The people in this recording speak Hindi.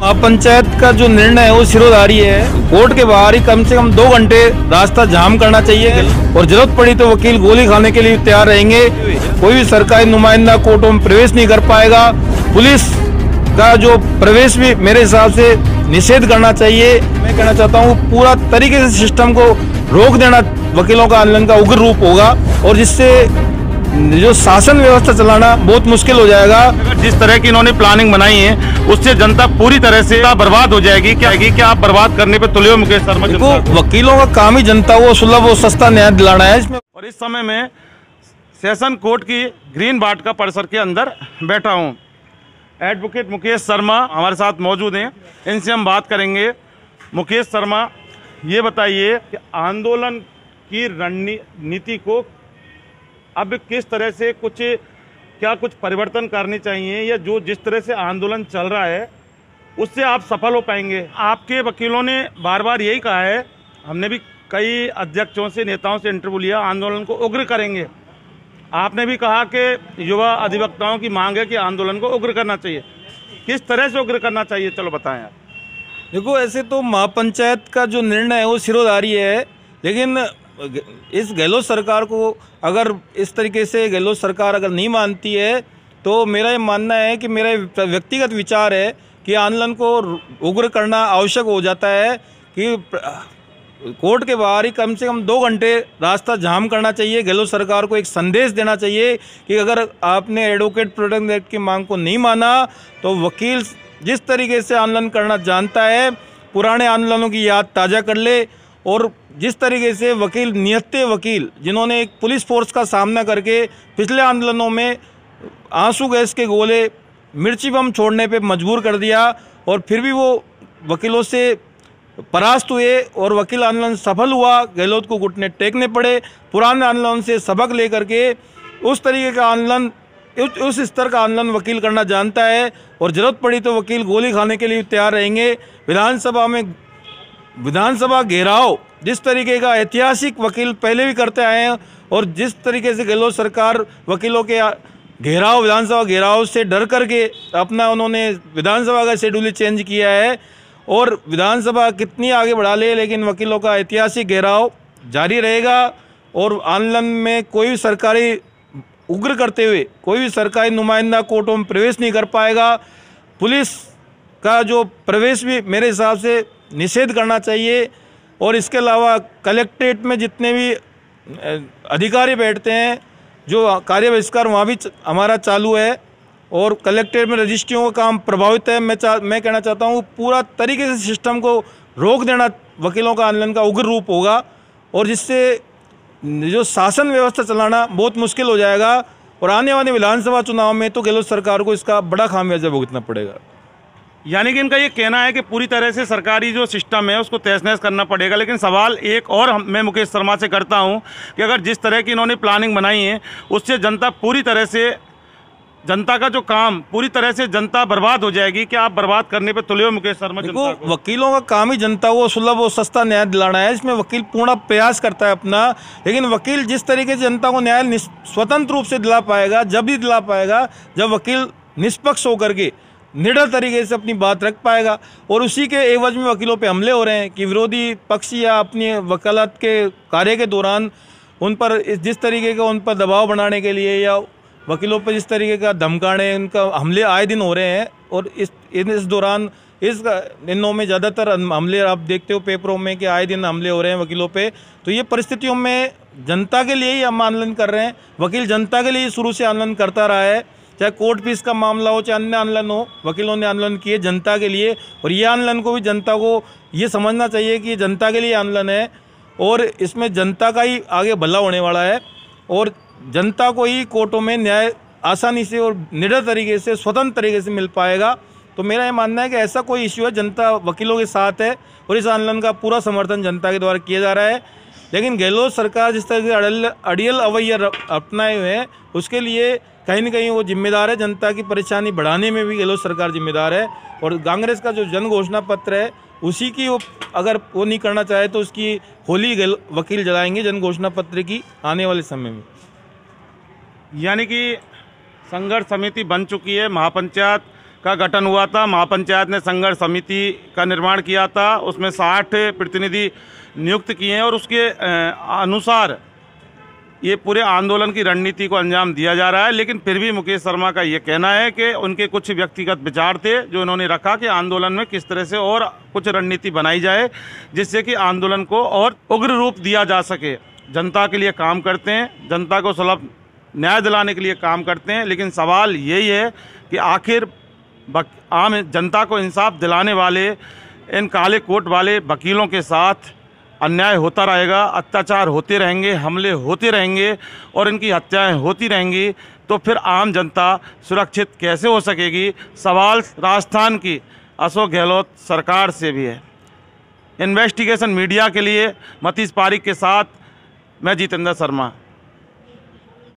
महापंचायत का जो निर्णय है वो सिरोधारी है। कोर्ट के बाहर ही कम से कम 2 घंटे रास्ता जाम करना चाहिए और जरूरत पड़ी तो वकील गोली खाने के लिए तैयार रहेंगे। कोई भी सरकारी नुमाइंदा कोर्टों में प्रवेश नहीं कर पाएगा। पुलिस का जो प्रवेश भी मेरे हिसाब से निषेध करना चाहिए। मैं कहना चाहता हूँ पूरा तरीके से सिस्टम को रोक देना वकीलों का आंदोलन का उग्र रूप होगा और जिससे जो शासन व्यवस्था चलाना बहुत मुश्किल हो जाएगा। जिस तरह की इन्होंने प्लानिंग बनाई है उससे जनता पूरी तरह से बर्बाद हो जाएगी। क्या आप बर्बाद करने पे तुले हो मुकेश शर्मा? वकीलों का काम ही जनता को सुलभ और सस्ता न्याय दिलाना है इसमें। और इस समय में सेशन कोर्ट की ग्रीन बार्ड का परिसर के अंदर बैठा हूँ। एडवोकेट मुकेश शर्मा हमारे साथ मौजूद हैं, इनसे हम बात करेंगे। मुकेश शर्मा, ये बताइए कि आंदोलन की रणनीति को अब किस तरह से कुछ परिवर्तन करने चाहिए या जो जिस तरह से आंदोलन चल रहा है उससे आप सफल हो पाएंगे? आपके वकीलों ने बार बार यही कहा है, हमने भी कई अध्यक्षों से नेताओं से इंटरव्यू लिया, आंदोलन को उग्र करेंगे। आपने भी कहा कि युवा अधिवक्ताओं की मांग है कि आंदोलन को उग्र करना चाहिए। किस तरह से उग्र करना चाहिए, चलो बताएं आप। देखो, ऐसे तो महापंचायत का जो निर्णय है वो सिरोधारी है, लेकिन इस गहलोत सरकार को अगर इस तरीके से गहलोत सरकार अगर नहीं मानती है तो मेरा ये मानना है कि मेरा व्यक्तिगत विचार है कि आंदोलन को उग्र करना आवश्यक हो जाता है कि कोर्ट के बाहर ही कम से कम 2 घंटे रास्ता जाम करना चाहिए। गहलोत सरकार को एक संदेश देना चाहिए कि अगर आपने एडवोकेट प्रोटेक्शन एक्ट की मांग को नहीं माना तो वकील जिस तरीके से आंदोलन करना जानता है पुराने आंदोलनों की याद ताज़ा कर ले और जिस तरीके से वकील निहत्थे वकील जिन्होंने एक पुलिस फोर्स का सामना करके पिछले आंदोलनों में आंसू गैस के गोले, मिर्ची बम छोड़ने पे मजबूर कर दिया और फिर भी वो वकीलों से परास्त हुए और वकील आंदोलन सफल हुआ। गहलोत को घुटने टेकने पड़े। पुराने आंदोलन से सबक लेकर के उस तरीके का आंदोलन, उस स्तर का आंदोलन वकील करना जानता है और ज़रूरत पड़ी तो वकील गोली खाने के लिए तैयार रहेंगे। विधानसभा घेराव जिस तरीके का ऐतिहासिक वकील पहले भी करते आए हैं और जिस तरीके से गहलोत सरकार वकीलों के घेराव, विधानसभा घेराव से डर करके अपना उन्होंने विधानसभा का शेड्यूल चेंज किया है और विधानसभा कितनी आगे बढ़ा ले लेकिन वकीलों का ऐतिहासिक घेराव जारी रहेगा और आंदोलन में कोई भी सरकारी उग्र करते हुए कोई भी सरकारी नुमाइंदा कोर्टों में प्रवेश नहीं कर पाएगा। पुलिस का जो प्रवेश भी मेरे हिसाब से निषेध करना चाहिए और इसके अलावा कलेक्ट्रेट में जितने भी अधिकारी बैठते हैं जो कार्य बहिष्कार वहाँ भी हमारा चालू है और कलेक्ट्रेट में रजिस्ट्रियों का काम प्रभावित है। मैं कहना चाहता हूँ पूरा तरीके से सिस्टम को रोक देना वकीलों का आंदोलन का उग्र रूप होगा और जिससे जो शासन व्यवस्था चलाना बहुत मुश्किल हो जाएगा और आने वाले विधानसभा चुनाव में तो गहलोत सरकार को इसका बड़ा खामियाजा भुगतना पड़ेगा। यानी कि इनका ये कहना है कि पूरी तरह से सरकारी जो सिस्टम है उसको तहस नहस करना पड़ेगा। लेकिन सवाल एक और मैं मुकेश शर्मा से करता हूं कि अगर जिस तरह की इन्होंने प्लानिंग बनाई है उससे जनता पूरी तरह से, जनता का जो काम पूरी तरह से जनता बर्बाद हो जाएगी। क्या आप बर्बाद करने पे तुले हो मुकेश शर्मा? देखो, वकीलों का काम ही जनता को सुलभ और सस्ता न्याय दिलाना है। इसमें वकील पूर्ण प्रयास करता है अपना, लेकिन वकील जिस तरीके से जनता को न्याय स्वतंत्र रूप से दिला पाएगा, जब भी दिला पाएगा जब वकील निष्पक्ष होकर के निडर तरीके से अपनी बात रख पाएगा। और उसी के एवज में वकीलों पे हमले हो रहे हैं कि विरोधी पक्ष या अपनी वकालत के कार्य के दौरान उन पर जिस तरीके का उन पर दबाव बनाने के लिए या वकीलों पर जिस तरीके का धमकाने, उनका हमले आए दिन हो रहे हैं और इस दौरान इस दिनों में ज़्यादातर हमले आप देखते हो पेपरों में कि आए दिन हमले हो रहे हैं वकीलों पे। तो ये परिस्थितियों में जनता के लिए ही हम आंदोलन कर रहे हैं। वकील जनता के लिए शुरू से आंदोलन करता रहा है, चाहे कोर्ट फीस का मामला हो चाहे अन्य आंदोलन हो। वकीलों ने आंदोलन किए जनता के लिए और ये आंदोलन को भी जनता को ये समझना चाहिए कि जनता के लिए आंदोलन है और इसमें जनता का ही आगे भला होने वाला है और जनता को ही कोर्टों में न्याय आसानी से और निडर तरीके से, स्वतंत्र तरीके से मिल पाएगा। तो मेरा ये मानना है कि ऐसा कोई इश्यू है, जनता वकीलों के साथ है और इस आंदोलन का पूरा समर्थन जनता के द्वारा किया जा रहा है। लेकिन गहलोत सरकार जिस तरह से अड़ियल अवैया अपनाए हुए हैं उसके लिए कहीं न कहीं वो जिम्मेदार है। जनता की परेशानी बढ़ाने में भी गहलोत सरकार जिम्मेदार है और कांग्रेस का जो जन घोषणा पत्र है उसी की वो अगर वो नहीं करना चाहे तो उसकी होली वकील जलाएंगे जन घोषणा पत्र की आने वाले समय में। यानी कि संघर्ष समिति बन चुकी है, महापंचायत का गठन हुआ था। महापंचायत ने संघर्ष समिति का निर्माण किया था, उसमें 60 प्रतिनिधि नियुक्त किए हैं और उसके अनुसार ये पूरे आंदोलन की रणनीति को अंजाम दिया जा रहा है। लेकिन फिर भी मुकेश शर्मा का ये कहना है कि उनके कुछ व्यक्तिगत विचार थे जो उन्होंने रखा कि आंदोलन में किस तरह से और कुछ रणनीति बनाई जाए जिससे कि आंदोलन को और उग्र रूप दिया जा सके। जनता के लिए काम करते हैं, जनता को सुलभ न्याय दिलाने के लिए काम करते हैं, लेकिन सवाल यही है कि आखिर आम जनता को इंसाफ दिलाने वाले इन काले कोट वाले वकीलों के साथ अन्याय होता रहेगा, अत्याचार होते रहेंगे, हमले होते रहेंगे और इनकी हत्याएं होती रहेंगी, तो फिर आम जनता सुरक्षित कैसे हो सकेगी? सवाल राजस्थान की अशोक गहलोत सरकार से भी है। इन्वेस्टिगेशन मीडिया के लिए मतीश पारिक के साथ मैं जितेंद्र शर्मा।